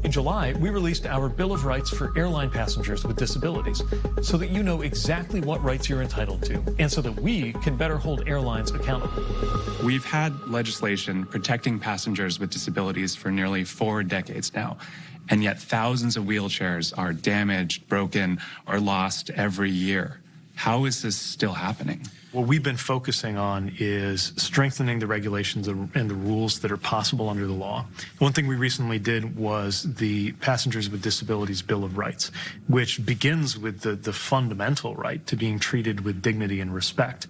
In July, we released our Bill of Rights for airline passengers with disabilities so that you know exactly what rights you're entitled to and so that we can better hold airlines accountable. We've had legislation protecting passengers with disabilities for nearly 4 decades now, and yet thousands of wheelchairs are damaged, broken, or lost every year. How is this still happening? What we've been focusing on is strengthening the regulations and the rules that are possible under the law. One thing we recently did was the Passengers with Disabilities Bill of Rights, which begins with the fundamental right to being treated with dignity and respect,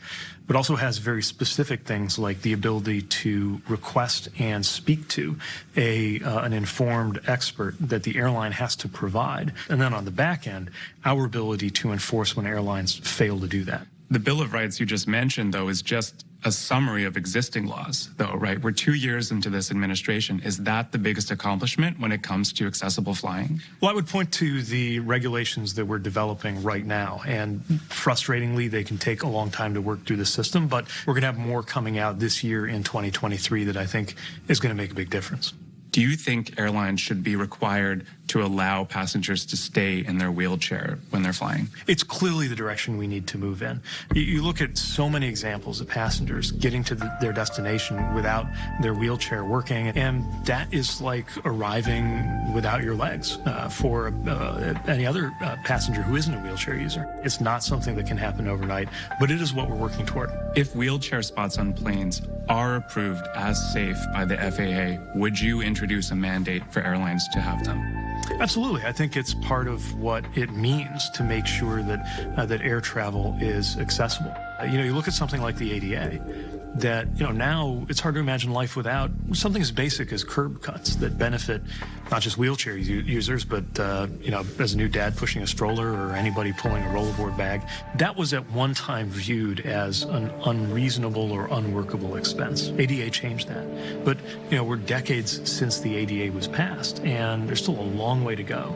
but also has very specific things like the ability to request and speak to an informed expert that the airline has to provide. And then on the back end, our ability to enforce when airlines fail to do that. The Bill of Rights you just mentioned, though, is just a summary of existing laws, though, right? We're 2 years into this administration. Is that the biggest accomplishment when it comes to accessible flying? Well, I would point to the regulations that we're developing right now. And frustratingly, they can take a long time to work through the system, but we're going to have more coming out this year in 2023 that I think is going to make a big difference. Do you think airlines should be required to allow passengers to stay in their wheelchair when they're flying? It's clearly the direction we need to move in. You look at so many examples of passengers getting to their destination without their wheelchair working, and that is like arriving without your legs for any other passenger who isn't a wheelchair user. It's not something that can happen overnight, but it is what we're working toward. If wheelchair spots on planes are approved as safe by the FAA, would you introduce a mandate for airlines to have them? Absolutely. I think it's part of what it means to make sure that that air travel is accessible. You look at something like the ADA, that, now it's hard to imagine life without something as basic as curb cuts that benefit not just wheelchair users, but, as a new dad pushing a stroller or anybody pulling a rollerboard bag. That was at one time viewed as an unreasonable or unworkable expense. ADA changed that. But, we're decades since the ADA was passed, and there's still a long way to go.